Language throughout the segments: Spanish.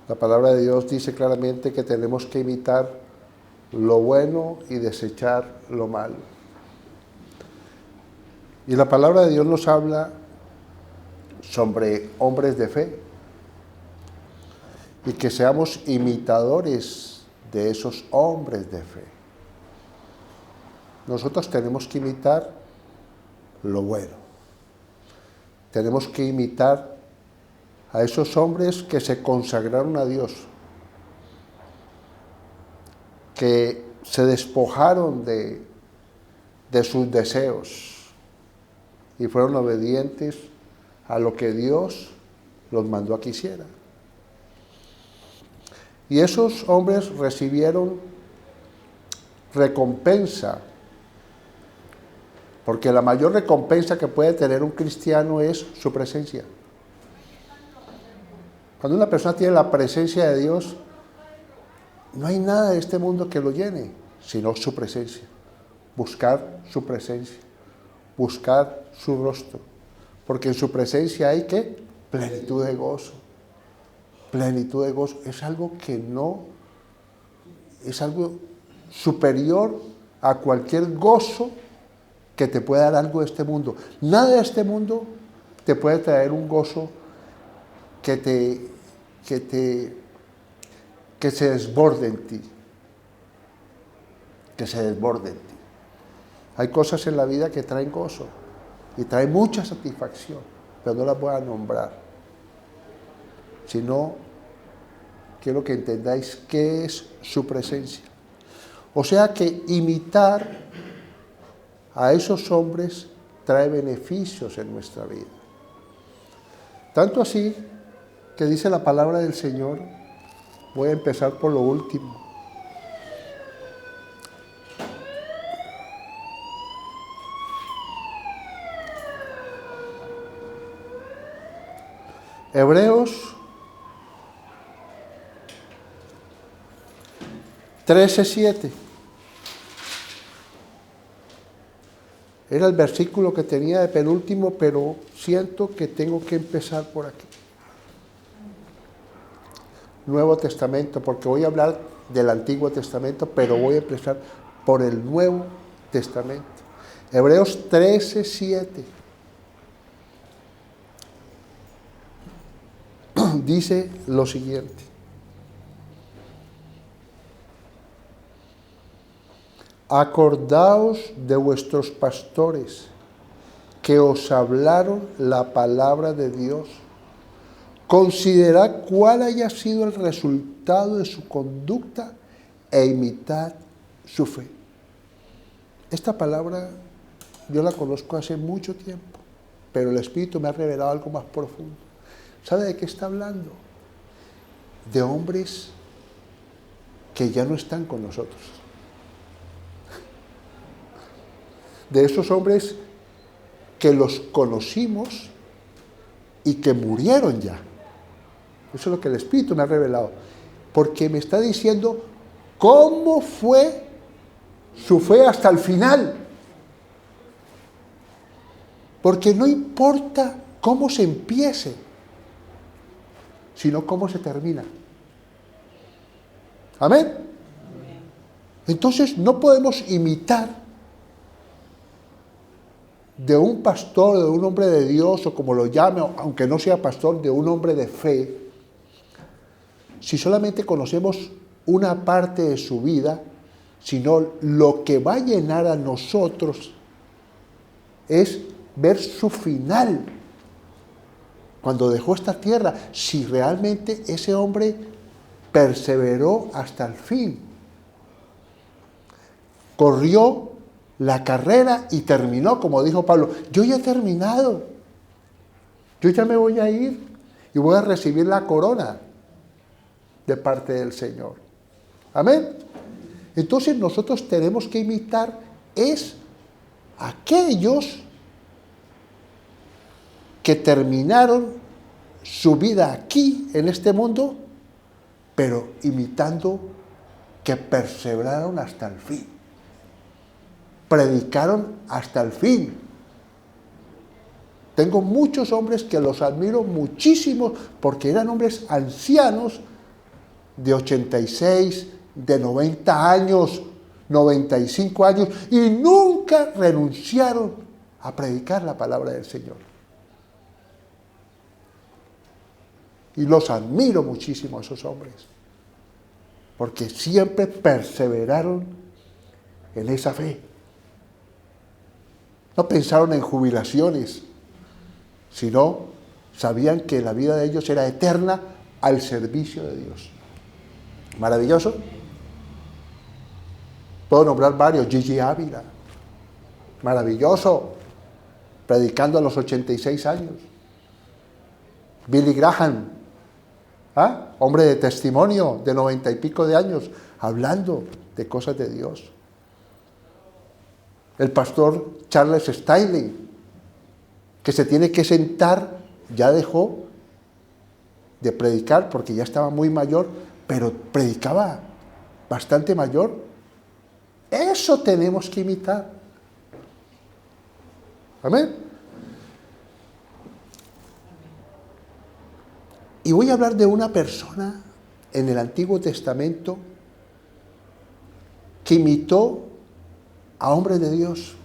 La palabra de Dios dice claramente que tenemos que imitar lo bueno y desechar lo malo. Y la palabra de Dios nos habla sobre hombres de fe y que seamos imitadores de esos hombres de fe. Nosotros tenemos que imitar lo bueno. Tenemos que imitar a esos hombres que se consagraron a Dios, que se despojaron de sus deseos y fueron obedientes a lo que Dios los mandó a que hicieran. Y esos hombres recibieron recompensa, porque la mayor recompensa que puede tener un cristiano es su presencia. Cuando una persona tiene la presencia de Dios, no hay nada de este mundo que lo llene, sino su presencia. Buscar su presencia, buscar su rostro, porque en su presencia hay ¿qué? Plenitud de gozo. Plenitud de gozo. Es algo que no, es algo superior a cualquier gozo que te pueda dar algo de este mundo. Nada de este mundo te puede traer un gozo que se desborde en ti. Que se desborde en ti. Hay cosas en la vida que traen gozo y traen mucha satisfacción, pero no las voy a nombrar. Sino, quiero que entendáis qué es su presencia. O sea que imitar a esos hombres trae beneficios en nuestra vida. Tanto así que dice la palabra del Señor, voy a empezar por lo último. Hebreos 13:7. Era el versículo que tenía de penúltimo, pero siento que tengo que empezar por aquí. Nuevo Testamento, porque voy a hablar del Antiguo Testamento, pero voy a empezar por el Nuevo Testamento. Hebreos 13:7. Dice lo siguiente: acordaos de vuestros pastores que os hablaron la palabra de Dios. Considerad cuál haya sido el resultado de su conducta e imitad su fe. Esta palabra yo la conozco hace mucho tiempo, pero el Espíritu me ha revelado algo más profundo. ¿Sabe de qué está hablando? De hombres que ya no están con nosotros. De esos hombres que los conocimos y que murieron ya. Eso es lo que el Espíritu me ha revelado. Porque me está diciendo cómo fue su fe hasta el final. Porque no importa cómo se empiece, sino cómo se termina. ¿Amén? Entonces no podemos imitar de un pastor, de un hombre de Dios, o como lo llame, aunque no sea pastor, de un hombre de fe, si solamente conocemos una parte de su vida, sino lo que va a llenar a nosotros es ver su final, cuando dejó esta tierra, si realmente ese hombre perseveró hasta el fin, corrió la carrera y terminó, como dijo Pablo, yo ya he terminado, yo ya me voy a ir y voy a recibir la corona de parte del Señor. Amén. Entonces nosotros tenemos que imitar es aquellos que terminaron su vida aquí, en este mundo, pero imitando que perseveraron hasta el fin. Predicaron hasta el fin. Tengo muchos hombres que los admiro muchísimo porque eran hombres ancianos, de 86, de 90 años, 95 años, y nunca renunciaron a predicar la palabra del Señor. Y los admiro muchísimo a esos hombres, porque siempre perseveraron en esa fe. No pensaron en jubilaciones, sino sabían que la vida de ellos era eterna al servicio de Dios. Maravilloso. Puedo nombrar varios. Gigi Ávila, maravilloso, predicando a los 86 años. Billy Graham, hombre de testimonio de 90 y pico de años, hablando de cosas de Dios. El pastor Charles Stanley, que se tiene que sentar, ya dejó de predicar porque ya estaba muy mayor, pero predicaba bastante mayor. Eso tenemos que imitar. Amén. Y voy a hablar de una persona en el Antiguo Testamento que imitó a hombres de Dios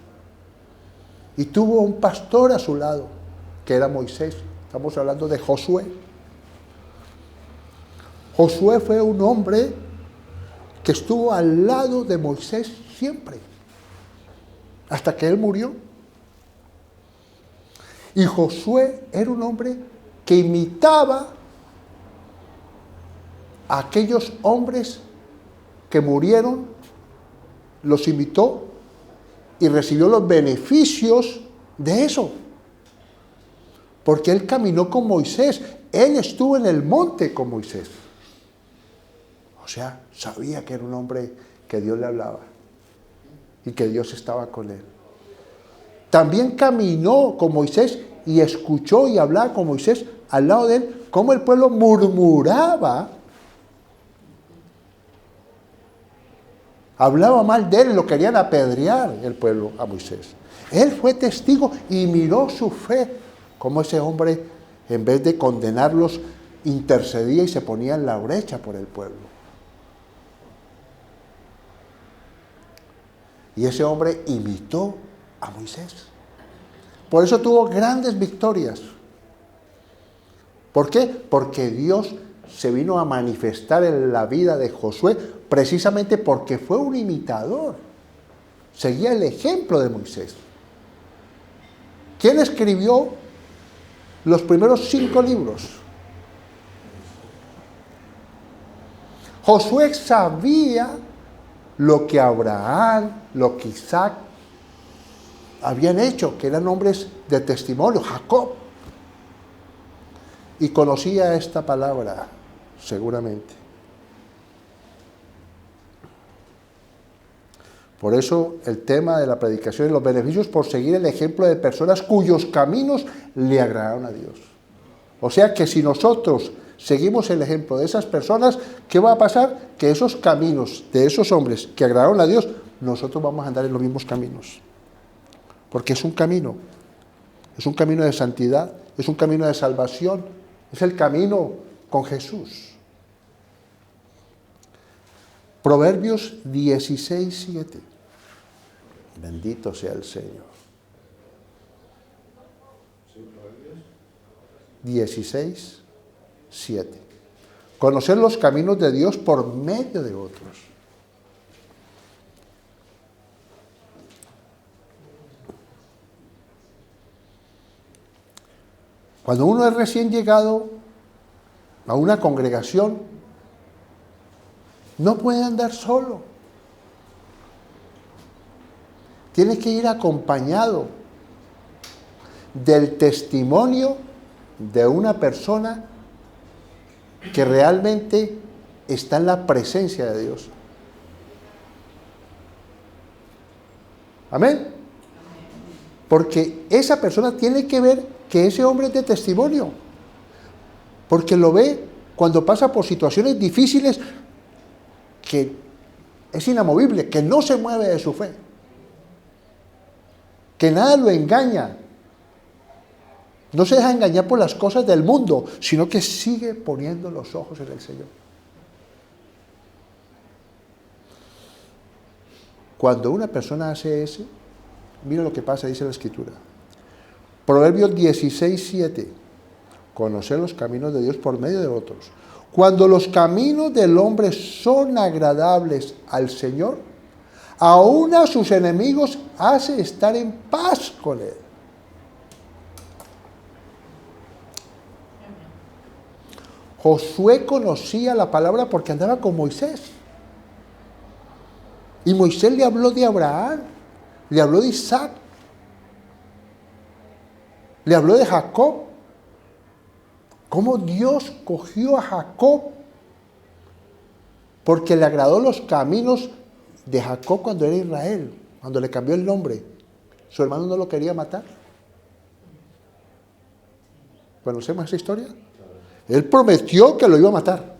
y tuvo un pastor a su lado, que era Moisés. Estamos hablando de Josué. Josué fue un hombre que estuvo al lado de Moisés siempre, hasta que él murió. Y Josué era un hombre que imitaba a aquellos hombres que murieron, los imitó y recibió los beneficios de eso. Porque él caminó con Moisés, él estuvo en el monte con Moisés. O sea, sabía que era un hombre que Dios le hablaba y que Dios estaba con él. También caminó con Moisés y escuchó y hablaba con Moisés al lado de él, cómo el pueblo murmuraba, hablaba mal de él, lo querían apedrear el pueblo a Moisés. Él fue testigo y miró su fe, cómo ese hombre, en vez de condenarlos, intercedía y se ponía en la brecha por el pueblo. Y ese hombre imitó a Moisés. Por eso tuvo grandes victorias. ¿Por qué? Porque Dios se vino a manifestar en la vida de Josué precisamente porque fue un imitador. Seguía el ejemplo de Moisés. ¿Quién escribió los primeros 5 libros? Josué sabía lo que Abraham, lo que Isaac habían hecho, que eran hombres de testimonio, Jacob. Y conocía esta palabra, seguramente. Por eso el tema de la predicación y los beneficios por seguir el ejemplo de personas cuyos caminos le agradaron a Dios. O sea que si nosotros seguimos el ejemplo de esas personas, ¿qué va a pasar? Que esos caminos de esos hombres que agradaron a Dios, nosotros vamos a andar en los mismos caminos. Porque es un camino de santidad, es un camino de salvación, es el camino con Jesús. Proverbios 16:7. Bendito sea el Señor. 16:7. Conocer los caminos de Dios por medio de otros. Cuando uno es recién llegado a una congregación, no puede andar solo. Tiene que ir acompañado del testimonio de una persona que realmente está en la presencia de Dios. Amén. Porque esa persona tiene que ver que ese hombre es de testimonio. Porque lo ve cuando pasa por situaciones difíciles, que es inamovible, que no se mueve de su fe, que nada lo engaña, no se deja engañar por las cosas del mundo, sino que sigue poniendo los ojos en el Señor. Cuando una persona hace eso, mira lo que pasa, dice la Escritura. Proverbios 16:7. Conocer los caminos de Dios por medio de otros. Cuando los caminos del hombre son agradables al Señor, aún a sus enemigos hace estar en paz con él. Josué conocía la palabra porque andaba con Moisés. Y Moisés le habló de Abraham, le habló de Isaac, le habló de Jacob. Cómo Dios cogió a Jacob porque le agradó los caminos de Jacob cuando era Israel, cuando le cambió el nombre. Su hermano no lo quería matar. ¿Conocemos esa historia? Él prometió que lo iba a matar.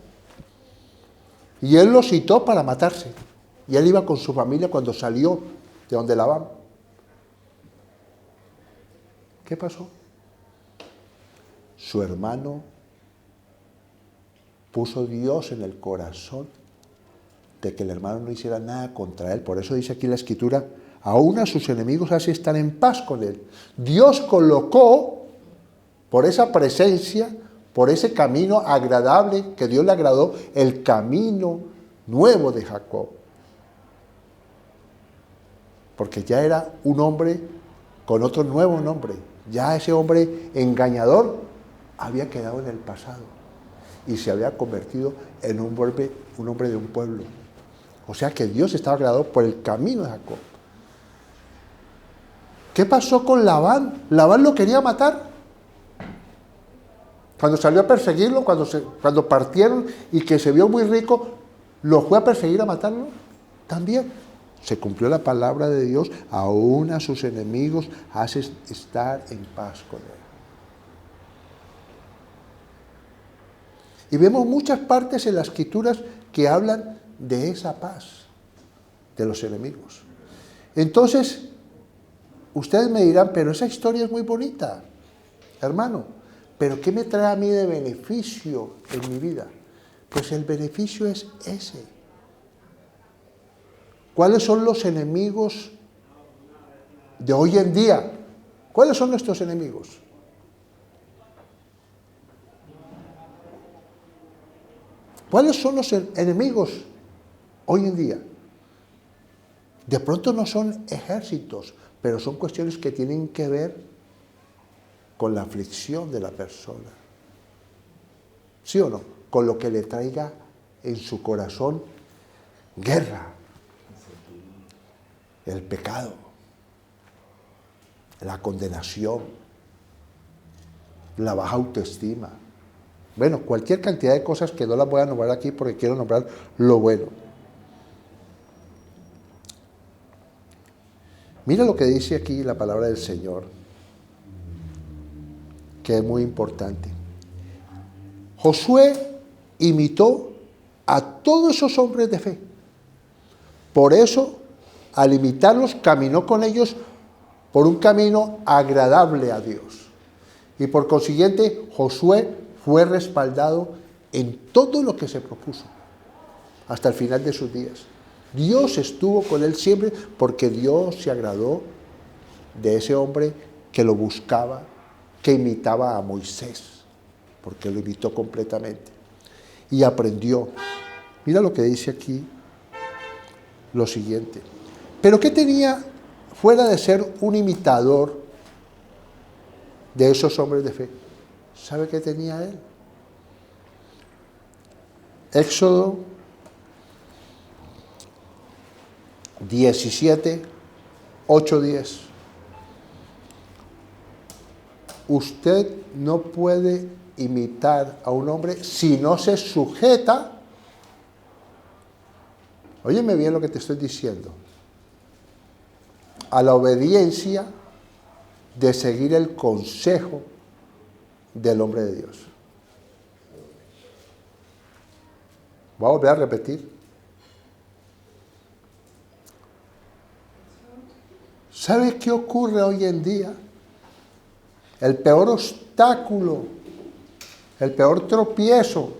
Y él lo citó para matarse. Y él iba con su familia cuando salió de donde Labán. ¿Qué pasó? Su hermano puso Dios en el corazón de que el hermano no hiciera nada contra él. Por eso dice aquí la Escritura, aún a sus enemigos hace estar en paz con él. Dios colocó por esa presencia, por ese camino agradable que Dios le agradó, el camino nuevo de Jacob. Porque ya era un hombre con otro nuevo nombre. Ya ese hombre engañador había quedado en el pasado y se había convertido en un hombre de un pueblo. O sea que Dios estaba agradado por el camino de Jacob. ¿Qué pasó con Labán? Labán lo quería matar. Cuando salió a perseguirlo, cuando partieron y que se vio muy rico, lo fue a perseguir, a matarlo. También se cumplió la palabra de Dios, aún a sus enemigos hace estar en paz con él. Y vemos muchas partes en las Escrituras que hablan de esa paz de los enemigos. Entonces, ustedes me dirán, pero esa historia es muy bonita, hermano, pero ¿qué me trae a mí de beneficio en mi vida? Pues el beneficio es ese. ¿Cuáles son los enemigos de hoy en día? ¿Cuáles son nuestros enemigos? ¿Cuáles son los enemigos hoy en día? De pronto no son ejércitos, pero son cuestiones que tienen que ver con la aflicción de la persona. ¿Sí o no? Con lo que le traiga en su corazón guerra, el pecado, la condenación, la baja autoestima. Bueno, cualquier cantidad de cosas que no las voy a nombrar aquí porque quiero nombrar lo bueno. Mira lo que dice aquí la palabra del Señor, que es muy importante. Josué imitó a todos esos hombres de fe. Por eso, al imitarlos, caminó con ellos por un camino agradable a Dios. Y por consiguiente, Josué fue respaldado en todo lo que se propuso, hasta el final de sus días. Dios estuvo con él siempre porque Dios se agradó de ese hombre que lo buscaba, que imitaba a Moisés, porque lo imitó completamente. Y aprendió. Mira lo que dice aquí, lo siguiente. ¿Pero qué tenía fuera de ser un imitador de esos hombres de fe? ¿Sabe qué tenía él? Éxodo 17, 8, 10. Usted no puede imitar a un hombre si no se sujeta. Óyeme bien lo que te estoy diciendo. A la obediencia de seguir el consejo del hombre de Dios. Voy a volver a repetir. ¿Sabes qué ocurre hoy en día? El peor obstáculo, el peor tropiezo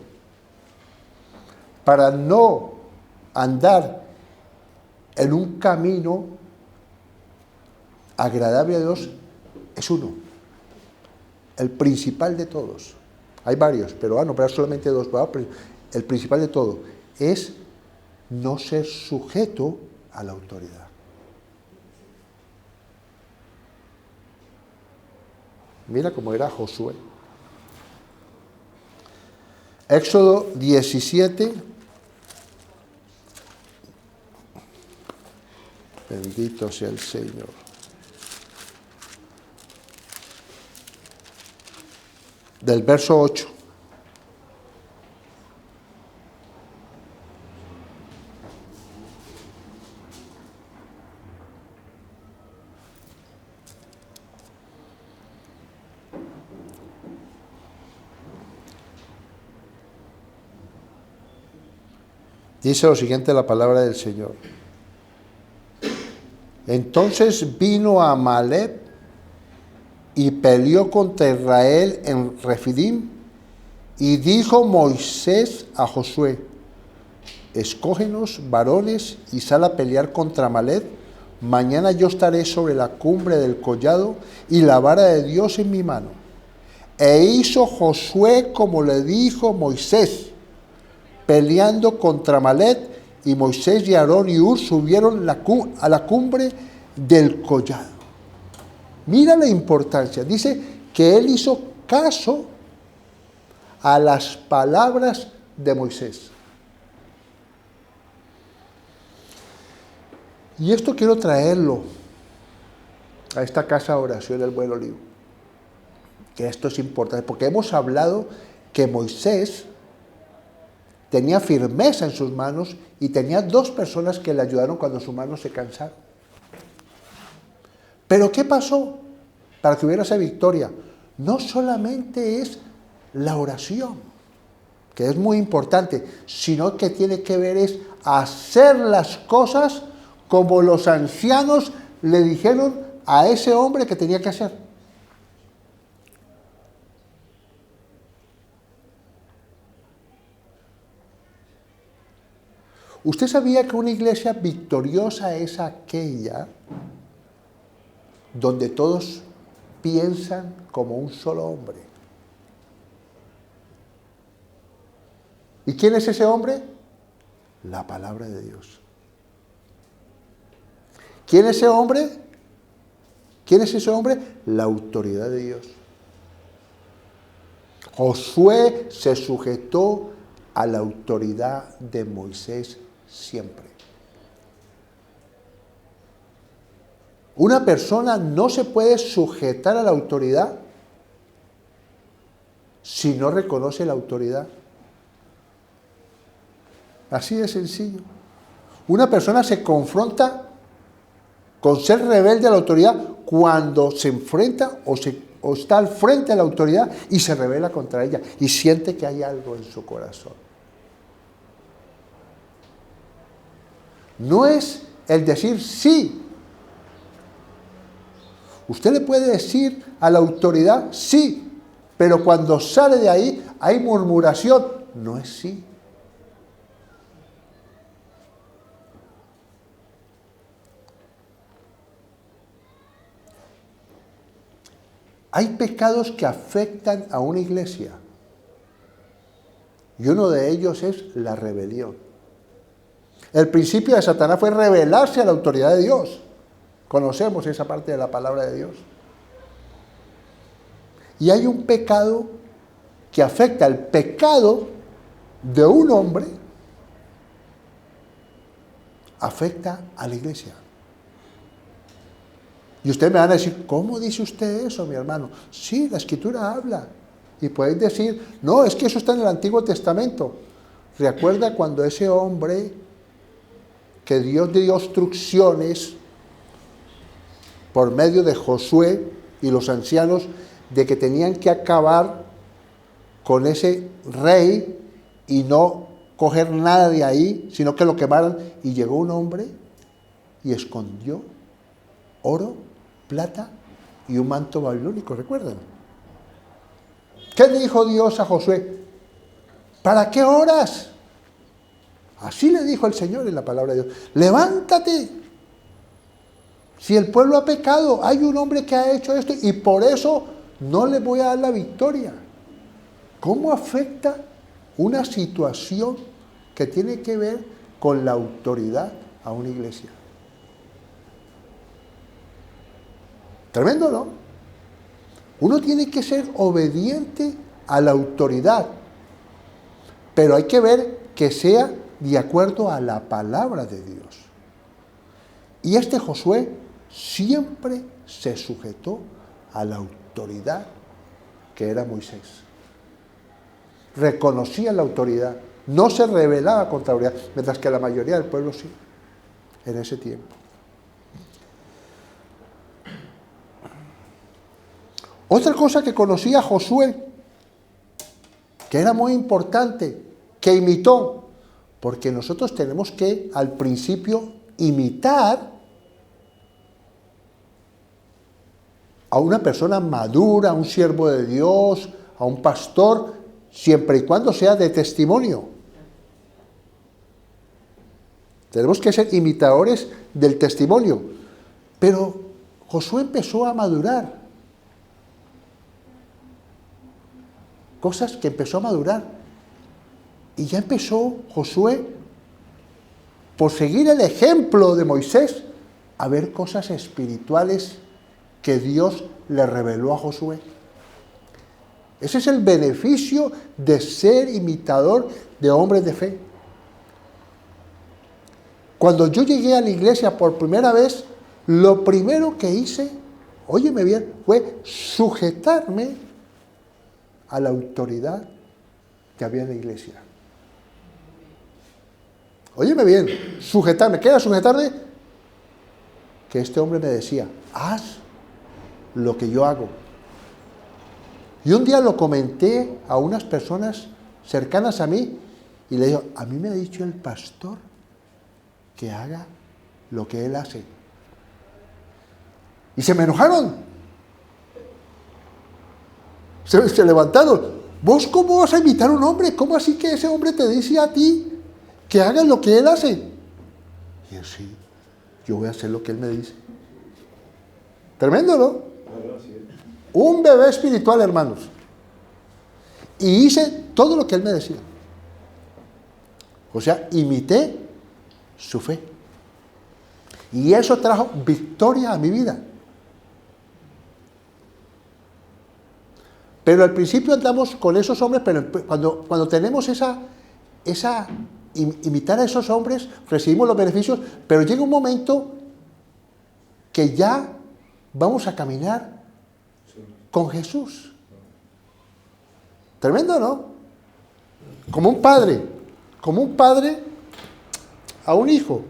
para no andar en un camino agradable a Dios es uno, el principal de todos. Hay varios, pero hay solamente dos. El principal de todo es no ser sujeto a la autoridad. Mira cómo era Josué. Éxodo 17. Bendito sea el Señor. Del verso 8. Dice lo siguiente la palabra del Señor. Entonces vino Amalek y peleó contra Israel en Refidim, y dijo Moisés a Josué: escógenos varones y sal a pelear contra Amalek. Mañana yo estaré sobre la cumbre del collado y la vara de Dios en mi mano. E hizo Josué como le dijo Moisés, peleando contra Amalek, y Moisés y Aarón y Hur subieron a la cumbre del collado. Mira la importancia. Dice que él hizo caso a las palabras de Moisés. Y esto quiero traerlo a esta casa de oración del Buen Olivo. Que esto es importante, porque hemos hablado que Moisés tenía firmeza en sus manos y tenía dos personas que le ayudaron cuando sus manos se cansaron. Pero ¿qué pasó para que hubiera esa victoria? No solamente es la oración, que es muy importante, sino que tiene que ver es hacer las cosas como los ancianos le dijeron a ese hombre que tenía que hacer. ¿Usted sabía que una iglesia victoriosa es aquella donde todos piensan como un solo hombre? ¿Y quién es ese hombre? La palabra de Dios. ¿Quién es ese hombre? ¿Quién es ese hombre? La autoridad de Dios. Josué se sujetó a la autoridad de Moisés siempre. Una persona no se puede sujetar a la autoridad si no reconoce la autoridad. Así de sencillo. Una persona se confronta con ser rebelde a la autoridad cuando se enfrenta o está al frente de la autoridad y se rebela contra ella y siente que hay algo en su corazón. No es el decir sí. Usted le puede decir a la autoridad sí, pero cuando sale de ahí hay murmuración. No es sí. Hay pecados que afectan a una iglesia y uno de ellos es la rebelión. El principio de Satanás fue rebelarse a la autoridad de Dios. Conocemos esa parte de la palabra de Dios. Y hay un pecado que afecta, el pecado de un hombre afecta a la iglesia. Y ustedes me van a decir, ¿cómo dice usted eso, mi hermano? Sí, la Escritura habla. Y pueden decir, no, es que eso está en el Antiguo Testamento. ¿Recuerda cuando ese hombre que Dios dio instrucciones por medio de Josué y los ancianos de que tenían que acabar con ese rey y no coger nada de ahí, sino que lo quemaran? Y llegó un hombre y escondió oro, plata y un manto babilónico, ¿recuerdan? ¿Qué dijo Dios a Josué? ¿Para qué oras? Así le dijo el Señor en la palabra de Dios. Levántate. Si el pueblo ha pecado, hay un hombre que ha hecho esto y por eso no le voy a dar la victoria. ¿Cómo afecta una situación que tiene que ver con la autoridad a una iglesia? Tremendo, ¿no? Uno tiene que ser obediente a la autoridad, pero hay que ver que sea de acuerdo a la palabra de Dios. Y este Josué siempre se sujetó a la autoridad que era Moisés. Reconocía la autoridad, no se rebelaba contra la autoridad, mientras que la mayoría del pueblo sí, en ese tiempo. Otra cosa que conocía Josué, que era muy importante, que imitó, porque nosotros tenemos que al principio imitar a una persona madura, a un siervo de Dios, a un pastor, siempre y cuando sea de testimonio. Tenemos que ser imitadores del testimonio. Pero Josué empezó a madurar. Cosas que empezó a madurar. Y ya empezó Josué, por seguir el ejemplo de Moisés, a ver cosas espirituales que Dios le reveló a Josué. Ese es el beneficio de ser imitador de hombres de fe. Cuando yo llegué a la iglesia por primera vez, lo primero que hice, óyeme bien, fue sujetarme a la autoridad que había en la iglesia. Óyeme bien, sujetarme. ¿Qué era sujetarme? Que este hombre me decía, haz lo que yo hago. Y un día lo comenté a unas personas cercanas a mí y le digo, a mí me ha dicho el pastor que haga lo que él hace. Y se me enojaron. Se levantaron. ¿Vos cómo vas a imitar a un hombre? ¿Cómo así que ese hombre te dice a ti que hagas lo que él hace? Y yo, sí, yo voy a hacer lo que él me dice. Tremendo, ¿no? Un bebé espiritual, hermanos. Y hice todo lo que él me decía. O sea, imité su fe. Y eso trajo victoria a mi vida. Pero al principio andamos con esos hombres, pero cuando tenemos imitar a esos hombres, recibimos los beneficios, pero llega un momento que ya vamos a caminar con Jesús. Tremendo, ¿no? Como un padre a un hijo.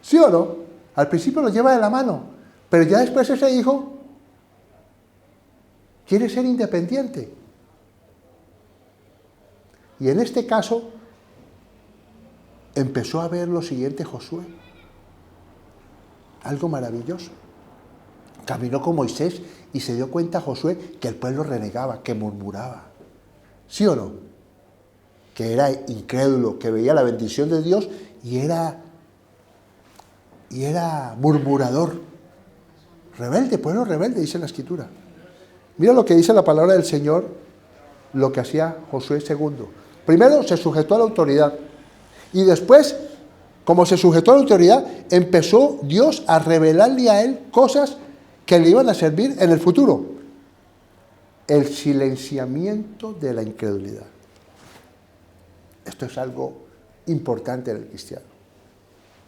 ¿Sí o no? Al principio lo lleva de la mano, pero ya después ese hijo quiere ser independiente. Y en este caso empezó a ver lo siguiente Josué. Algo maravilloso. Caminó con Moisés y se dio cuenta Josué que el pueblo renegaba, que murmuraba. ¿Sí o no? Que era incrédulo, que veía la bendición de Dios y era murmurador. Rebelde, pueblo rebelde, dice la Escritura. Mira lo que dice la palabra del Señor, lo que hacía Josué II. Primero se sujetó a la autoridad y después, como se sujetó a la autoridad, empezó Dios a revelarle a él cosas que le iban a servir en el futuro. El silenciamiento de la incredulidad. Esto es algo importante en el cristiano.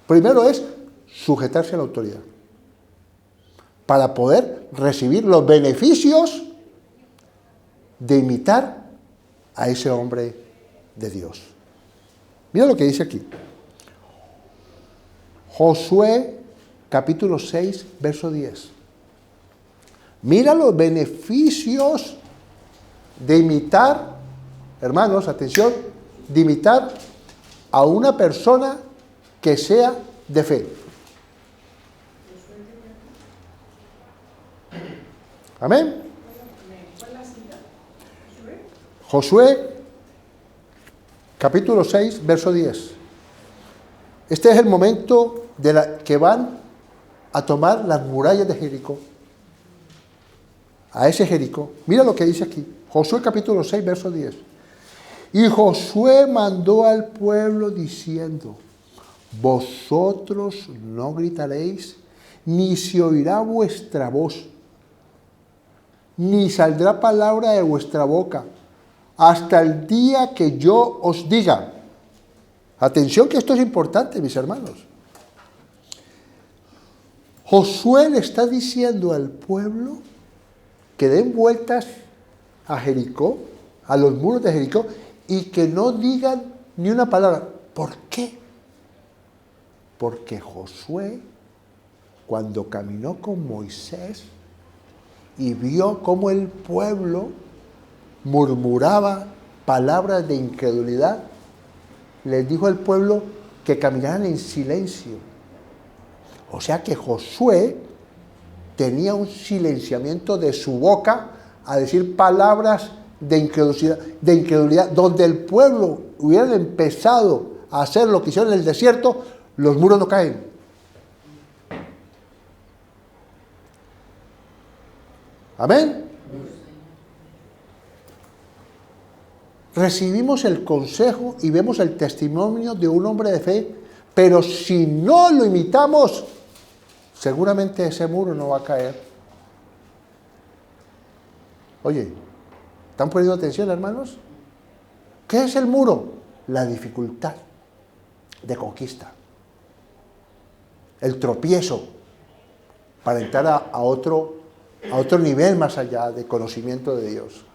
Primero es sujetarse a la autoridad para poder recibir los beneficios de imitar a ese hombre de Dios. Mira lo que dice aquí. Josué, capítulo 6, verso 10. Mira los beneficios de imitar, hermanos, atención, de imitar a una persona que sea de fe. Amén. Josué, capítulo 6, verso 10. Este es el momento que van a tomar las murallas de Jericó. A ese Jericó. Mira lo que dice aquí. Josué capítulo 6, verso 10. Y Josué mandó al pueblo diciendo: vosotros no gritaréis, ni se oirá vuestra voz, ni saldrá palabra de vuestra boca, hasta el día que yo os diga. Atención que esto es importante, mis hermanos. Josué le está diciendo al pueblo que den vueltas a Jericó, a los muros de Jericó, y que no digan ni una palabra. ¿Por qué? Porque Josué, cuando caminó con Moisés y vio cómo el pueblo murmuraba palabras de incredulidad, les dijo al pueblo que caminaran en silencio. O sea que Josué tenía un silenciamiento de su boca a decir palabras de incredulidad. Donde el pueblo hubiera empezado a hacer lo que hicieron en el desierto, los muros no caen. Amén. Recibimos el consejo y vemos el testimonio de un hombre de fe, pero si no lo imitamos, seguramente ese muro no va a caer. Oye, ¿están poniendo atención, hermanos? ¿Qué es el muro? La dificultad de conquista. El tropiezo para entrar a otro nivel más allá de conocimiento de Dios.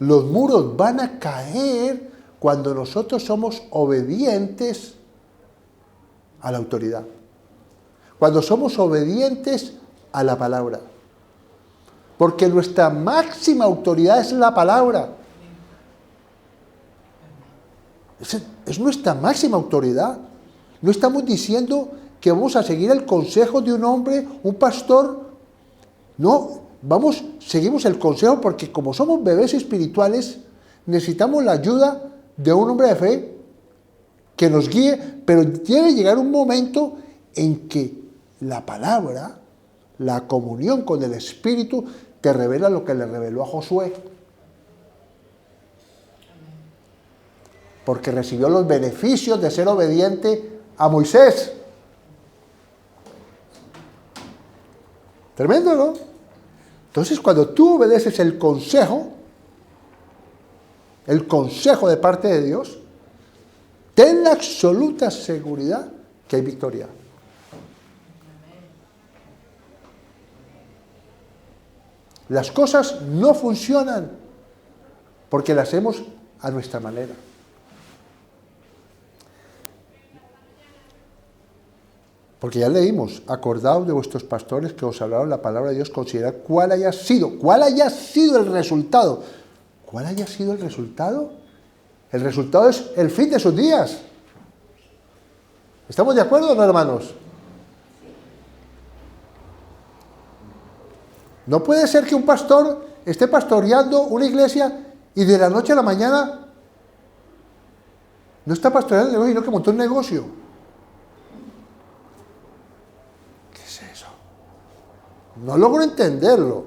Los muros van a caer cuando nosotros somos obedientes a la autoridad. Cuando somos obedientes a la palabra. Porque nuestra máxima autoridad es la palabra. Es nuestra máxima autoridad. No estamos diciendo que vamos a seguir el consejo de un hombre, un pastor. No, seguimos el consejo porque como somos bebés espirituales, necesitamos la ayuda de un hombre de fe que nos guíe, pero debe llegar un momento en que la palabra, la comunión con el Espíritu, te revela lo que le reveló a Josué. Porque recibió los beneficios de ser obediente a Moisés. Tremendo, ¿no? Entonces, cuando tú obedeces el consejo de parte de Dios, ten la absoluta seguridad que hay victoria. Las cosas no funcionan porque las hacemos a nuestra manera. Porque ya leímos, acordaos de vuestros pastores que os hablaron la palabra de Dios, considerad cuál haya sido el resultado. ¿Cuál haya sido el resultado? El resultado es el fin de sus días. ¿Estamos de acuerdo o no, hermanos? No puede ser que un pastor esté pastoreando una iglesia y de la noche a la mañana no está pastoreando el negocio, sino que montó un negocio. ¿Qué es eso? No logro entenderlo.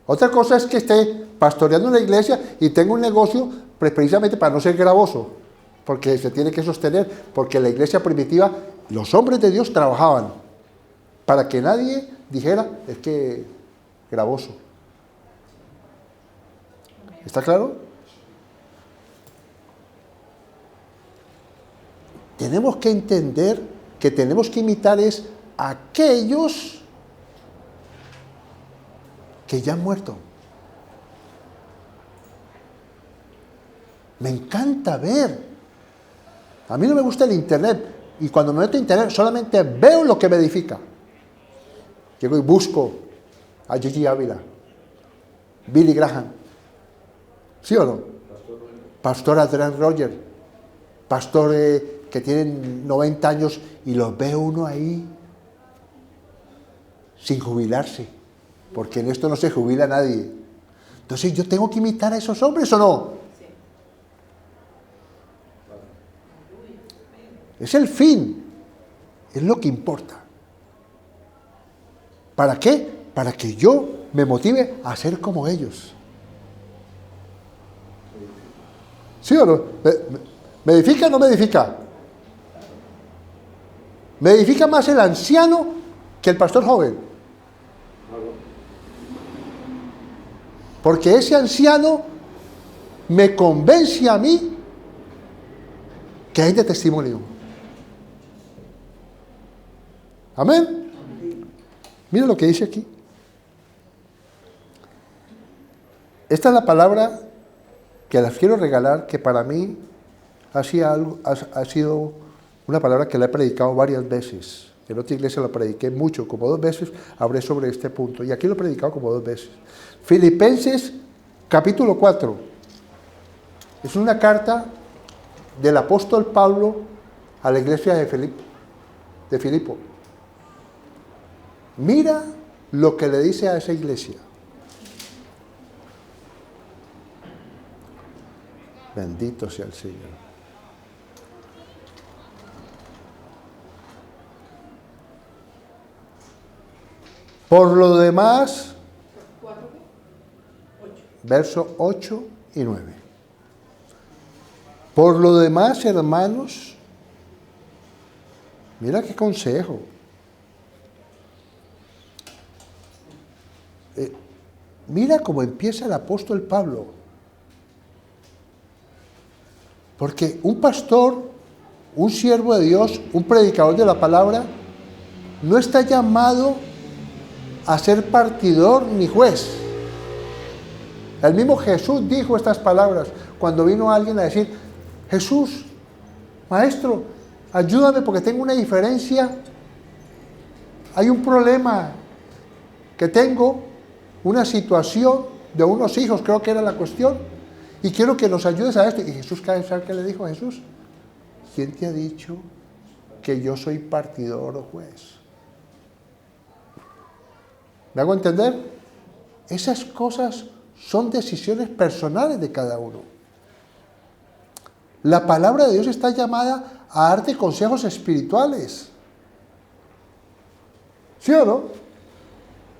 Otra cosa es que esté pastoreando una iglesia y tenga un negocio precisamente para no ser gravoso, porque se tiene que sostener, porque la iglesia primitiva, los hombres de Dios trabajaban para que nadie dijera, es que gravoso. ¿Está claro? Tenemos que entender que tenemos que imitar a aquellos que ya han muerto. Me encanta ver. A mí no me gusta el internet, y cuando me meto en internet solamente veo lo que me edifica. Llego y busco a Gigi Ávila, Billy Graham, ¿sí o no? Pastor Adrian Rogers, pastor que tienen 90 años y los ve uno ahí sin jubilarse, porque en esto no se jubila nadie. Entonces, ¿yo tengo que imitar a esos hombres o no? Es el fin, es lo que importa. ¿Para qué? Para que yo me motive a ser como ellos. ¿Sí o no? ¿Me edifica o no me edifica? Me edifica más el anciano que el pastor joven. Porque ese anciano me convence a mí que hay de testimonio. Amén. Mira lo que dice aquí. Esta es la palabra que las quiero regalar, que para mí ha sido una palabra que la he predicado varias veces. En otra iglesia la prediqué mucho, como 2 veces hablé sobre este punto. Y aquí lo he predicado como 2 veces. Filipenses capítulo 4. Es una carta del apóstol Pablo a la iglesia de Filipo. Mira lo que le dice a esa iglesia. Bendito sea el Señor. Por lo demás, versos 8 y 9. Por lo demás, hermanos, mira qué consejo. Mira cómo empieza el apóstol Pablo. Porque un pastor, un siervo de Dios, un predicador de la palabra, no está llamado a ser partidor ni juez. El mismo Jesús dijo estas palabras cuando vino alguien a decir: Jesús, maestro, ayúdame porque tengo una diferencia, hay un problema que tengo, una situación de unos hijos, creo que era la cuestión, y quiero que nos ayudes a esto. Y Jesús, ¿sabes qué le dijo a Jesús? ¿Quién te ha dicho que yo soy partidor o juez? ¿Me hago entender? Esas cosas son decisiones personales de cada uno. La palabra de Dios está llamada a darte consejos espirituales. ¿Sí o no?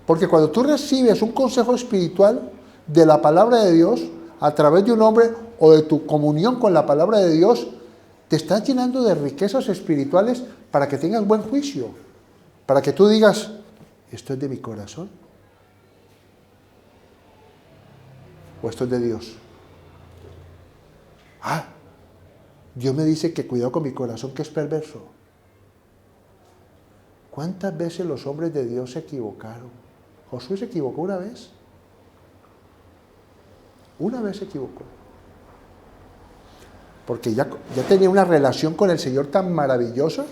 Porque cuando tú recibes un consejo espiritual de la palabra de Dios, a través de un hombre o de tu comunión con la palabra de Dios, te estás llenando de riquezas espirituales para que tengas buen juicio. Para que tú digas: ¿esto es de mi corazón? ¿O esto es de Dios? Dios me dice que cuidado con mi corazón, que es perverso. ¿Cuántas veces los hombres de Dios se equivocaron? Josué se equivocó una vez. Una vez se equivocó. Porque ya tenía una relación con el Señor tan maravillosa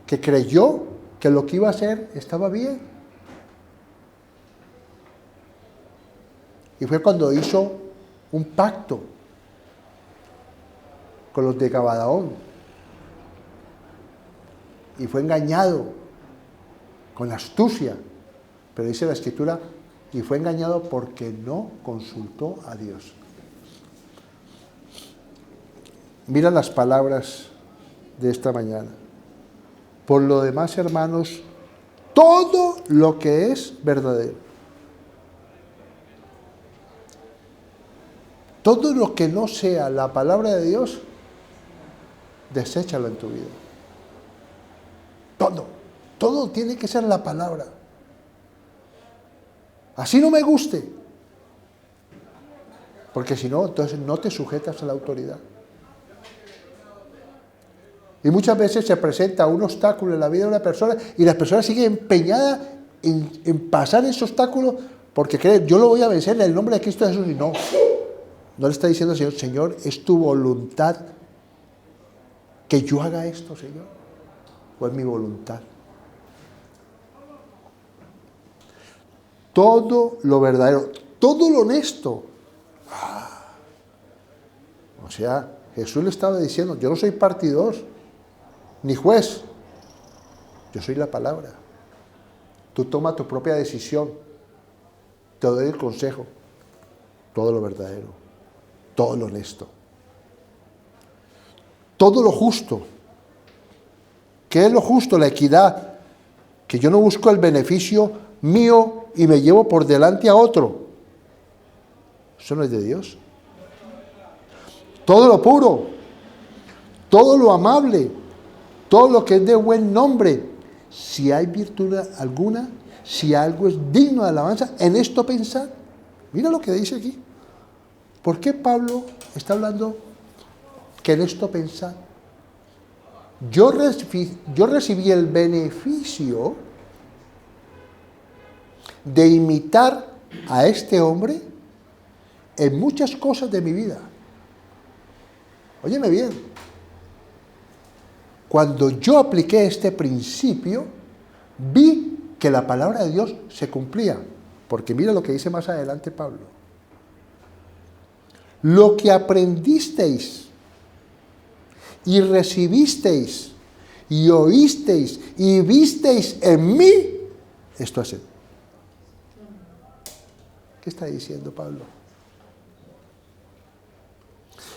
que creyó que lo que iba a hacer estaba bien. Y fue cuando hizo un pacto con los de Gabaón. Y fue engañado con astucia. Pero dice la Escritura, y fue engañado porque no consultó a Dios. Mira las palabras de esta mañana. Por lo demás, hermanos, todo lo que es verdadero, todo lo que no sea la palabra de Dios, deséchalo en tu vida. Todo tiene que ser la palabra. Así no me guste, porque si no, entonces no te sujetas a la autoridad. Y muchas veces se presenta un obstáculo en la vida de una persona y la persona sigue empeñada en pasar ese obstáculo porque cree: yo lo voy a vencer en el nombre de Cristo Jesús. Y no le está diciendo al Señor: Señor, ¿es tu voluntad que yo haga esto, Señor? ¿O es mi voluntad? Todo lo verdadero, todo lo honesto. O sea, Jesús le estaba diciendo: yo no soy partidor ni juez, yo soy la palabra. Tú toma tu propia decisión, te doy el consejo, todo lo verdadero, todo lo honesto, todo lo justo. ¿Qué es lo justo? La equidad, que yo no busco el beneficio mío y me llevo por delante a otro. Eso no es de Dios. Todo lo puro, todo lo amable, todo lo que es de buen nombre, si hay virtud alguna, si algo es digno de alabanza, en esto pensar. Mira lo que dice aquí. ¿Por qué Pablo está hablando que en esto pensar? Yo recibí el beneficio de imitar a este hombre en muchas cosas de mi vida. Óyeme bien. Cuando yo apliqué este principio, vi que la palabra de Dios se cumplía. Porque mira lo que dice más adelante Pablo. Lo que aprendisteis y recibisteis y oísteis y visteis en mí, esto haced. ¿Qué está diciendo Pablo?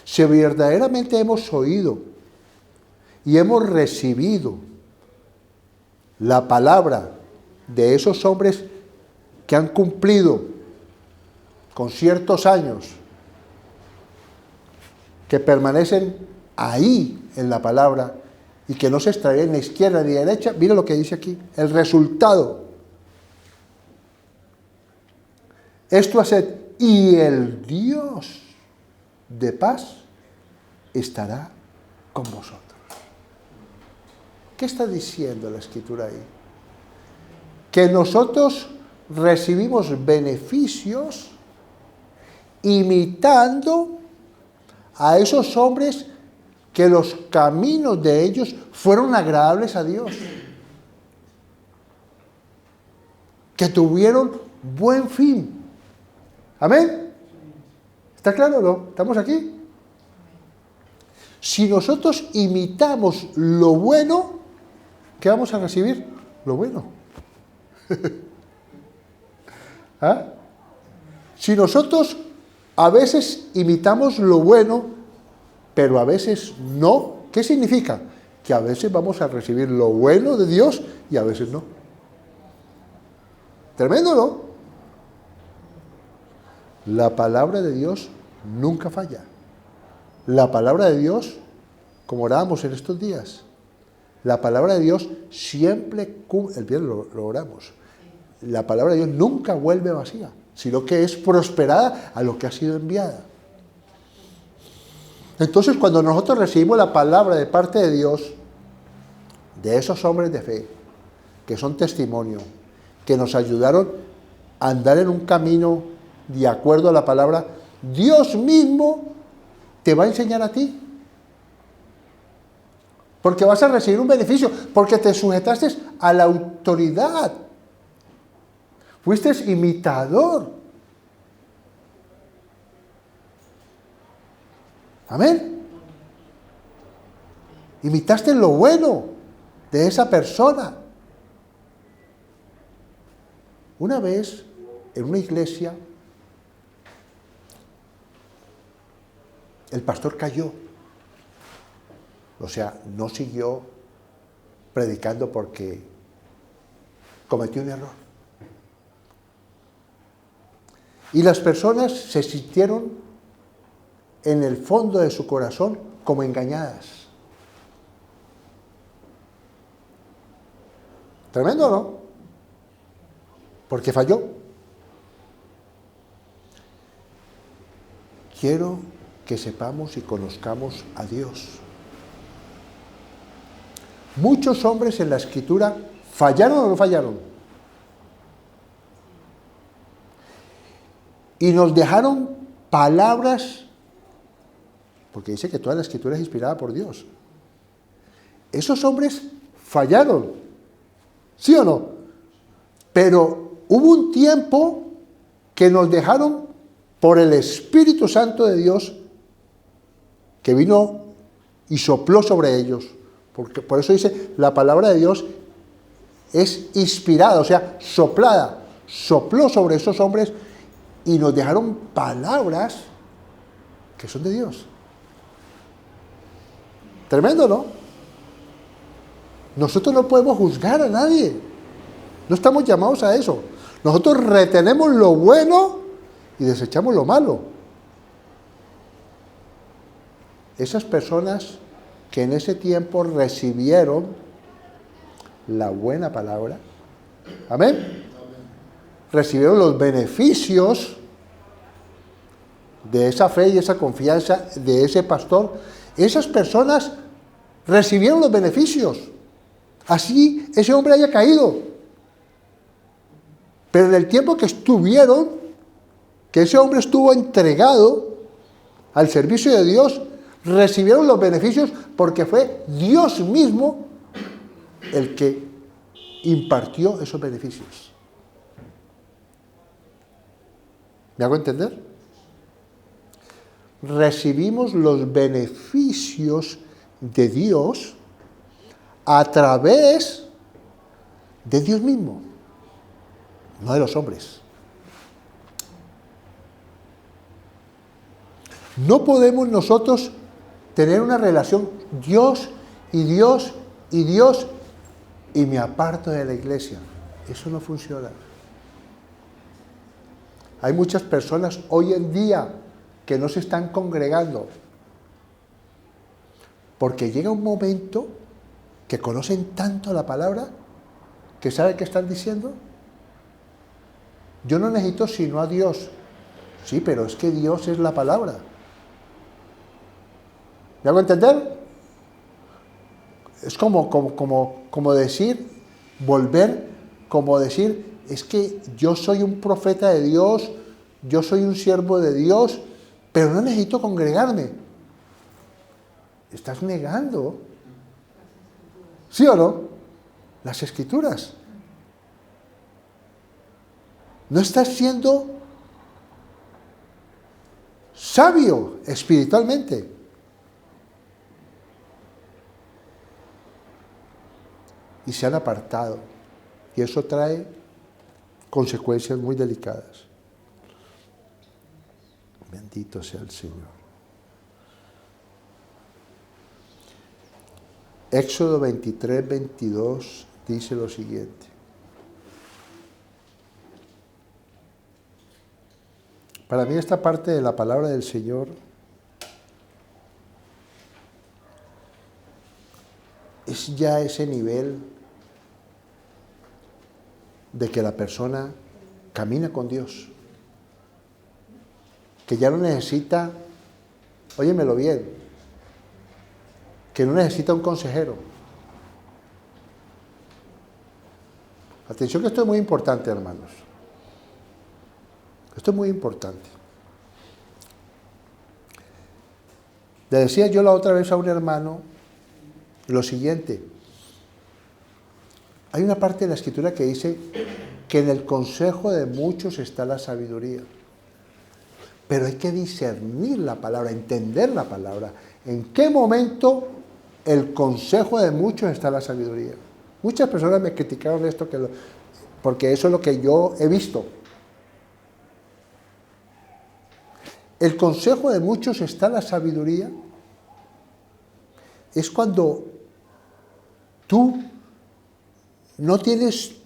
Si verdaderamente hemos oído y hemos recibido la palabra de esos hombres que han cumplido con ciertos años, que permanecen ahí en la palabra y que no se extraen ni izquierda ni derecha, mira lo que dice aquí, el resultado. Esto haced, y el Dios de paz estará con vosotros. ¿Qué está diciendo la Escritura ahí? Que nosotros recibimos beneficios imitando a esos hombres que los caminos de ellos fueron agradables a Dios, que tuvieron buen fin. ¿Amén? ¿Está claro o no? ¿Estamos aquí? Si nosotros imitamos lo bueno, ¿qué vamos a recibir? Lo bueno. ¿Ah? Si nosotros a veces imitamos lo bueno, pero a veces no, ¿qué significa? Que a veces vamos a recibir lo bueno de Dios y a veces no. Tremendo, ¿no? La palabra de Dios nunca falla. La palabra de Dios, como orábamos en estos días, la palabra de Dios siempre cumple, el viernes lo oramos, la palabra de Dios nunca vuelve vacía, sino que es prosperada a lo que ha sido enviada. Entonces, cuando nosotros recibimos la palabra de parte de Dios, de esos hombres de fe, que son testimonio, que nos ayudaron a andar en un camino de acuerdo a la palabra, Dios mismo te va a enseñar a ti. Porque vas a recibir un beneficio, porque te sujetaste a la autoridad. Fuiste imitador. Amén. Imitaste lo bueno de esa persona. Una vez, en una iglesia, el pastor cayó. O sea, no siguió predicando porque cometió un error. Y las personas se sintieron en el fondo de su corazón como engañadas. Tremendo, ¿no? Porque falló. Quiero que sepamos y conozcamos a Dios. Muchos hombres en la Escritura fallaron o no fallaron. Y nos dejaron palabras, porque dice que toda la Escritura es inspirada por Dios. Esos hombres fallaron, ¿sí o no? Pero hubo un tiempo que nos dejaron por el Espíritu Santo de Dios, que vino y sopló sobre ellos. Porque por eso dice, la palabra de Dios es inspirada, o sea, soplada. Sopló sobre esos hombres y nos dejaron palabras que son de Dios. Tremendo, ¿no? Nosotros no podemos juzgar a nadie. No estamos llamados a eso. Nosotros retenemos lo bueno y desechamos lo malo. Esas personas que en ese tiempo recibieron la buena palabra, amén, recibieron los beneficios de esa fe y esa confianza de ese pastor, esas personas recibieron los beneficios. Así ese hombre haya caído. Pero en el tiempo que estuvieron, que ese hombre estuvo entregado al servicio de Dios, recibieron los beneficios porque fue Dios mismo el que impartió esos beneficios. ¿Me hago entender? Recibimos los beneficios de Dios a través de Dios mismo, no de los hombres. No podemos nosotros tener una relación Dios y Dios y Dios y me aparto de la iglesia. Eso no funciona. Hay muchas personas hoy en día que no se están congregando porque llega un momento que conocen tanto la palabra que saben qué están diciendo. Yo no necesito sino a Dios. Sí, pero es que Dios es la palabra. ¿Me hago entender? Es como decir, volver, como decir, es que yo soy un profeta de Dios, yo soy un siervo de Dios, pero no necesito congregarme. Estás negando, ¿sí o no?, las Escrituras. No estás siendo sabio espiritualmente. Y se han apartado. Y eso trae consecuencias muy delicadas. Bendito sea el Señor. Éxodo 23, 22 dice lo siguiente. Para mí esta parte de la palabra del Señor es ya ese nivel de que la persona camina con Dios, que ya no necesita, óyemelo bien, que no necesita un consejero. Atención, que esto es muy importante, hermanos. Esto es muy importante. Le decía yo la otra vez a un hermano lo siguiente. Hay una parte de la Escritura que dice que en el consejo de muchos está la sabiduría. Pero hay que discernir la palabra, entender la palabra. ¿En qué momento el consejo de muchos está la sabiduría? Muchas personas me criticaron esto porque eso es lo que yo he visto. El consejo de muchos está la sabiduría. Es cuando tú no tienes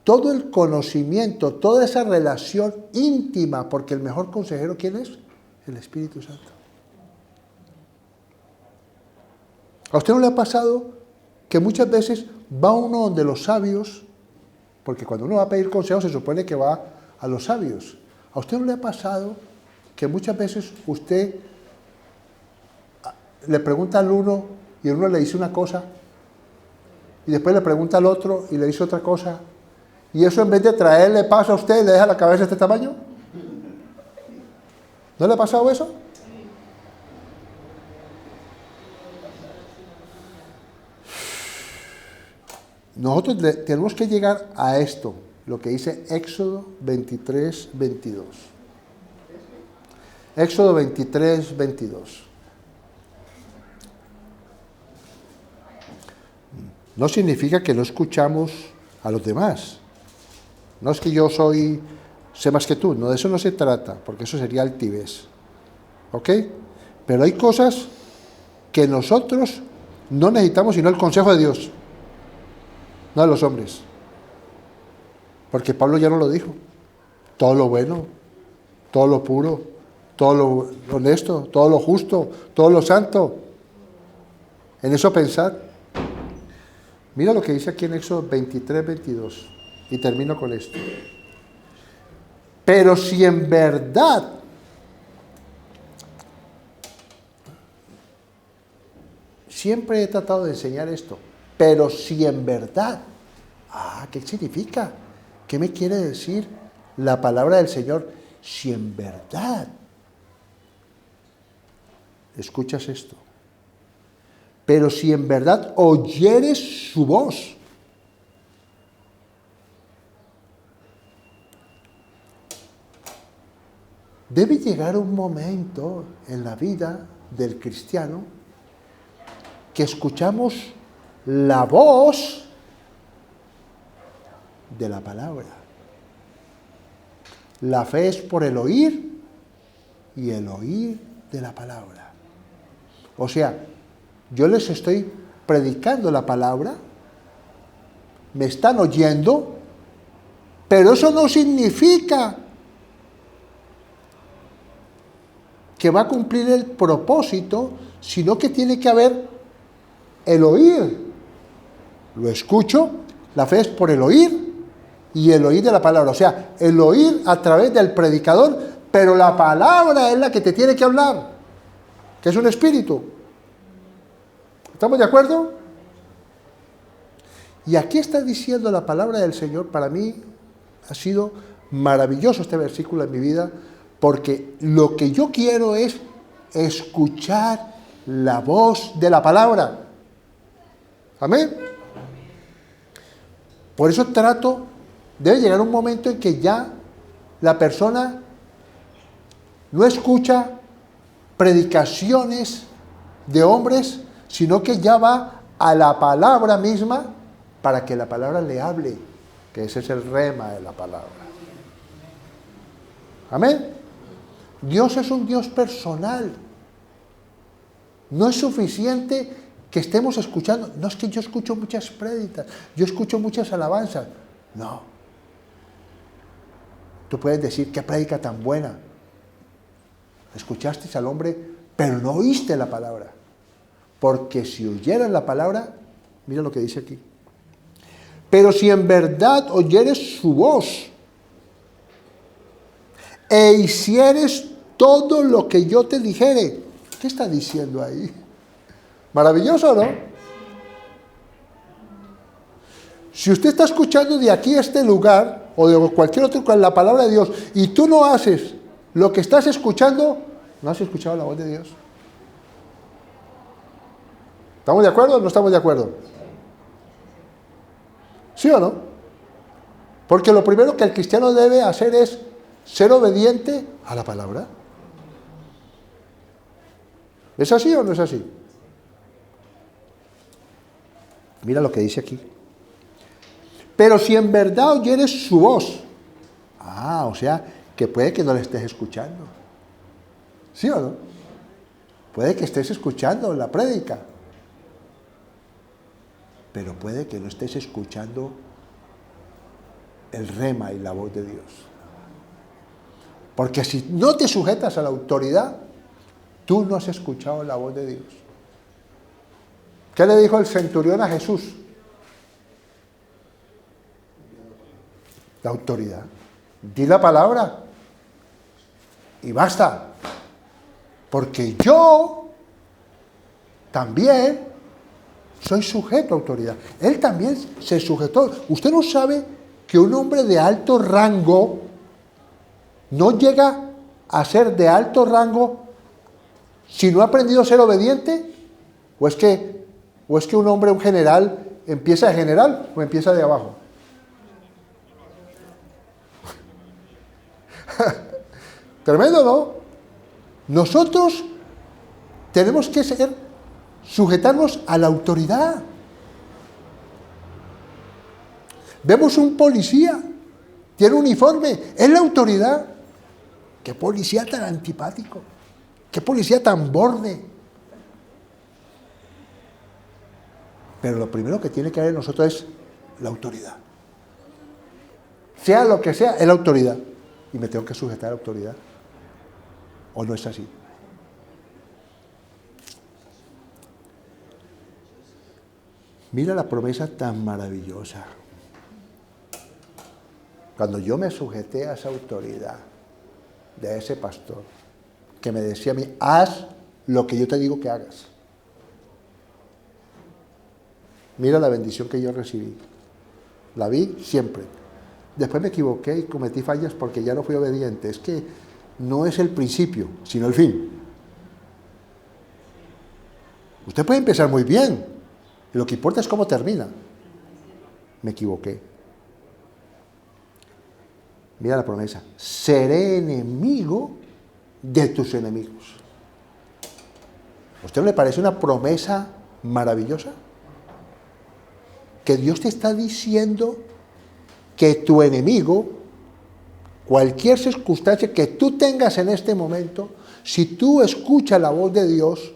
todo el conocimiento, toda esa relación íntima, porque el mejor consejero, ¿quién es? El Espíritu Santo. ¿A usted no le ha pasado que muchas veces va uno donde los sabios, porque cuando uno va a pedir consejo se supone que va a los sabios? ¿A usted no le ha pasado que muchas veces usted le pregunta al uno y el uno le dice una cosa y después le pregunta al otro y le dice otra cosa, y eso en vez de traerle paz a usted le deja la cabeza de este tamaño? ¿No le ha pasado eso? Nosotros tenemos que llegar a esto, lo que dice Éxodo 23, 22. Éxodo 23, 22. No significa que no escuchamos a los demás. No es que yo soy sé más que tú. No, de eso no se trata, porque eso sería altivez. ¿Ok? Pero hay cosas que nosotros no necesitamos sino el consejo de Dios, no de los hombres. Porque Pablo ya no lo dijo. Todo lo bueno, todo lo puro, todo lo honesto, todo lo justo, todo lo santo. En eso pensad. Mira lo que dice aquí en Éxodo 23, 22. Y termino con esto. Pero si en verdad siempre he tratado de enseñar esto, pero si en verdad, ¿qué significa? ¿Qué me quiere decir la palabra del Señor? Si en verdad, escuchas esto, pero si en verdad oyeres su voz, debe llegar un momento en la vida del cristiano que escuchamos la voz de la palabra. La fe es por el oír y el oír de la palabra. O sea, yo les estoy predicando la palabra, me están oyendo, pero eso no significa que va a cumplir el propósito, sino que tiene que haber el oír. Lo escucho, la fe es por el oír y el oír de la palabra. O sea, el oír a través del predicador, pero la palabra es la que te tiene que hablar, que es un espíritu. ¿Estamos de acuerdo? Y aquí está diciendo la palabra del Señor. Para mí ha sido maravilloso este versículo en mi vida, porque lo que yo quiero es escuchar la voz de la palabra. Amén. Por eso debe llegar un momento en que ya la persona no escucha predicaciones de hombres, sino que ya va a la palabra misma para que la palabra le hable, que ese es el rema de la palabra. Amén. Dios es un Dios personal. No es suficiente que estemos escuchando. No es que yo escucho muchas prédicas, yo escucho muchas alabanzas. No. Tú puedes decir, qué prédica tan buena. Escuchaste al hombre, pero no oíste la palabra. Porque si oyeras la palabra, mira lo que dice aquí. Pero si en verdad oyeres su voz e hicieres todo lo que yo te dijere. ¿Qué está diciendo ahí? Maravilloso, ¿no? Si usted está escuchando de aquí a este lugar, o de cualquier otro lugar, la palabra de Dios, y tú no haces lo que estás escuchando, no has escuchado la voz de Dios. ¿Estamos de acuerdo o no estamos de acuerdo? ¿Sí o no? Porque lo primero que el cristiano debe hacer es ser obediente a la palabra. ¿Es así o no es así? Mira lo que dice aquí. Pero si en verdad oyeres su voz, o sea, que puede que no le estés escuchando. ¿Sí o no? Puede que estés escuchando la prédica, pero puede que no estés escuchando el rema y la voz de Dios. Porque si no te sujetas a la autoridad, tú no has escuchado la voz de Dios. ¿Qué le dijo el centurión a Jesús? La autoridad. Di la palabra y basta. Porque yo también soy sujeto a autoridad. Él también se sujetó. Usted no sabe que un hombre de alto rango no llega a ser de alto rango si no ha aprendido a ser obediente. ¿O es que un hombre, un general, empieza de general o empieza de abajo? Tremendo, ¿no? Nosotros tenemos que sujetarnos a la autoridad. Vemos un policía tiene uniforme, es la autoridad. Qué policía tan antipático, qué policía tan borde. Pero lo primero que tiene que haber en nosotros es la autoridad. Sea lo que sea, es la autoridad. Y me tengo que sujetar a la autoridad. ¿O no es así? Mira la promesa tan maravillosa. Cuando yo me sujeté a esa autoridad de ese pastor, que me decía a mí, haz lo que yo te digo que hagas. Mira la bendición que yo recibí. La vi siempre. Después me equivoqué y cometí fallas porque ya no fui obediente. Es que no es el principio, sino el fin. Usted puede empezar muy bien. Lo que importa es cómo termina. Me equivoqué. Mira la promesa. Seré enemigo de tus enemigos. ¿A usted no le parece una promesa maravillosa? Que Dios te está diciendo que tu enemigo, cualquier circunstancia que tú tengas en este momento, si tú escuchas la voz de Dios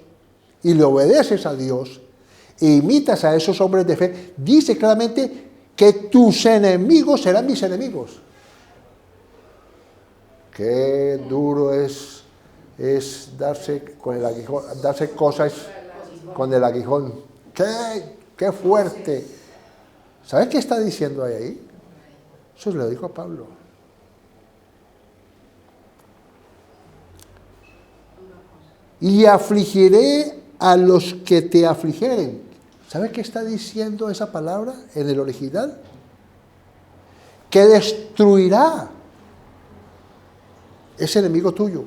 y le obedeces a Dios e imitas a esos hombres de fe, dice claramente que tus enemigos serán mis enemigos. Qué duro es darse con el aguijón, darse cosas con el aguijón. Qué fuerte. ¿Sabes qué está diciendo ahí? Eso se lo dijo a Pablo. Y afligiré a los que te afligieren. ¿Sabes qué está diciendo esa palabra en el original? Que destruirá ese enemigo tuyo.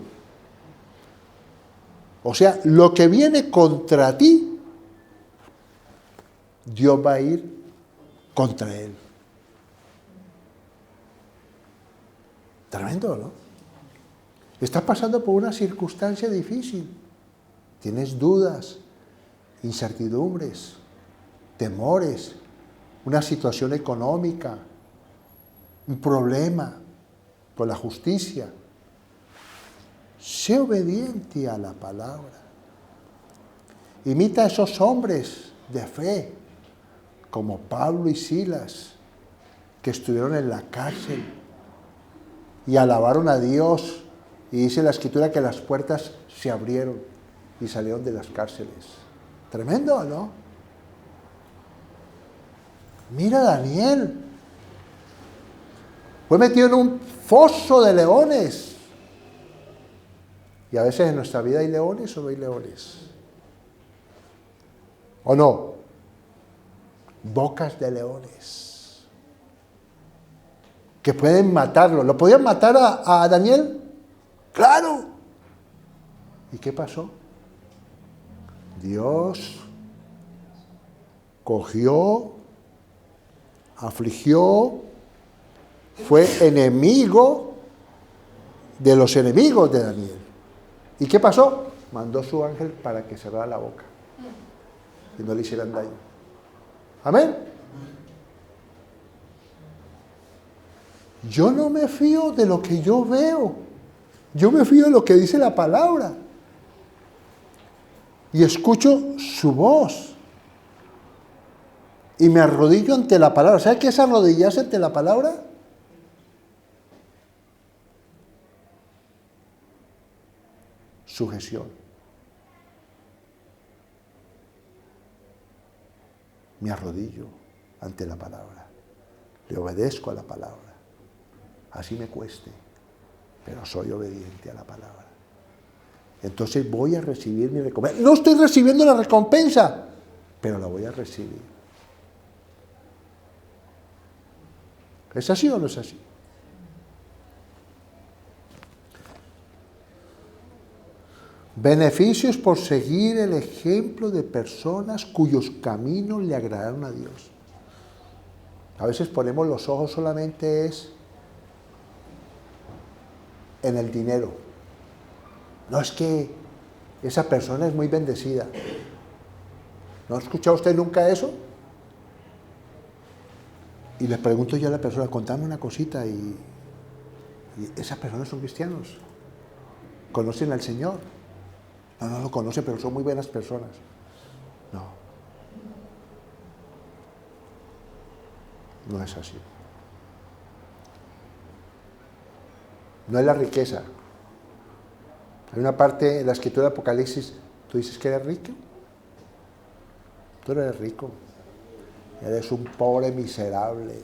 O sea, lo que viene contra ti, Dios va a ir contra él. Tremendo, ¿no? Estás pasando por una circunstancia difícil. Tienes dudas, incertidumbres, temores, una situación económica, un problema con la justicia. Sé obediente a la palabra. Imita a esos hombres de fe, como Pablo y Silas, que estuvieron en la cárcel y alabaron a Dios. Y dice la Escritura que las puertas se abrieron y salieron de las cárceles. Tremendo, ¿no? Mira a Daniel. Fue metido en un foso de leones. Y a veces en nuestra vida hay leones o no hay leones. ¿O no? Bocas de leones. Que pueden matarlo. ¿Lo podían matar a Daniel? ¡Claro! ¿Y qué pasó? Dios cogió, afligió, fue enemigo de los enemigos de Daniel. ¿Y qué pasó? Mandó su ángel para que cerrara la boca y no le hicieran daño. Amén. Yo no me fío de lo que yo veo. Yo me fío de lo que dice la palabra. Y escucho su voz. Y me arrodillo ante la palabra. ¿Sabes qué es arrodillarse ante la palabra? Sujeción. Me arrodillo ante la palabra. Le obedezco a la palabra. Así me cueste, pero soy obediente a la palabra. Entonces voy a recibir mi recompensa. No estoy recibiendo la recompensa, pero la voy a recibir. ¿Es así o no es así? Beneficios por seguir el ejemplo de personas cuyos caminos le agradaron a Dios. A veces ponemos los ojos solamente en el dinero. No, es que esa persona es muy bendecida. ¿No ha escuchado usted nunca eso? Y les pregunto yo a la persona, contame una cosita, y esas personas son cristianos. ¿Conocen al Señor? No, no lo conocen, pero son muy buenas personas. No. No es así. No es la riqueza. Hay una parte en la escritura de Apocalipsis, tú dices que eres rico. Tú no eres rico. Eres un pobre miserable.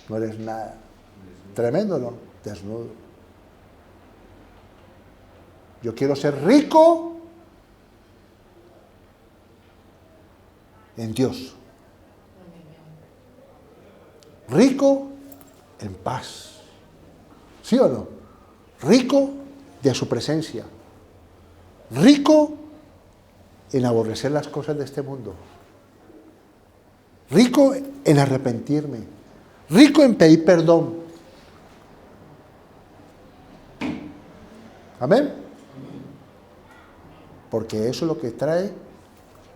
No eres nada. Tremendo, ¿no? Desnudo. Yo quiero ser rico en Dios. Rico en paz. ¿Sí o no? Rico de su presencia. Rico en aborrecer las cosas de este mundo. Rico en arrepentirme. Rico en pedir perdón. Amén. Porque eso es lo que trae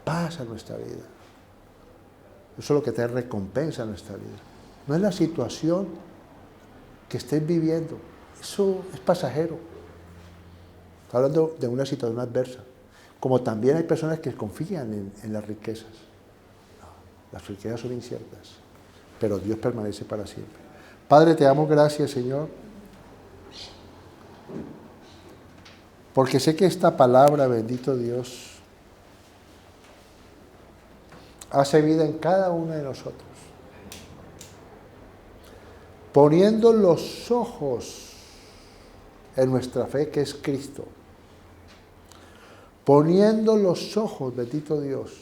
paz a nuestra vida. Eso es lo que trae recompensa a nuestra vida. No es la situación que estés viviendo. Eso es pasajero. Está hablando de una situación adversa. Como también hay personas que confían en las riquezas. No, las riquezas son inciertas. Pero Dios permanece para siempre. Padre, te damos gracias, Señor. Porque sé que esta palabra, bendito Dios, hace vida en cada uno de nosotros. Poniendo los ojos en nuestra fe, que es Cristo. Poniendo los ojos, bendito Dios,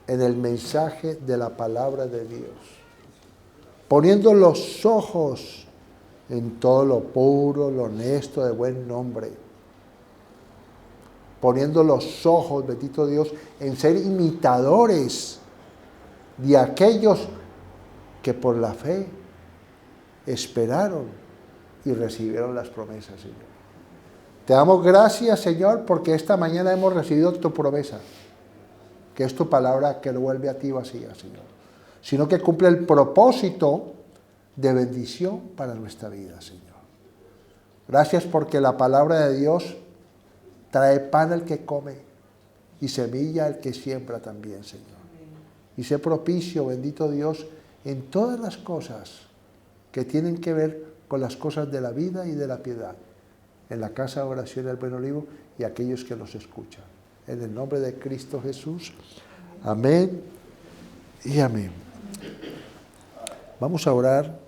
en el mensaje de la palabra de Dios. Poniendo los ojos en todo lo puro, lo honesto, de buen nombre. Poniendo los ojos, bendito Dios, en ser imitadores de aquellos que por la fe esperaron y recibieron las promesas, Señor. Te damos gracias, Señor, porque esta mañana hemos recibido tu promesa, que es tu palabra que no vuelve a ti vacía, Señor, sino que cumple el propósito de bendición para nuestra vida, Señor. Gracias porque la palabra de Dios trae pan al que come y semilla al que siembra también, Señor. Y sé propicio, bendito Dios, en todas las cosas que tienen que ver con las cosas de la vida y de la piedad, en la casa de oración del Buen Olivo y aquellos que los escuchan. En el nombre de Cristo Jesús. Amén y amén. Vamos a orar.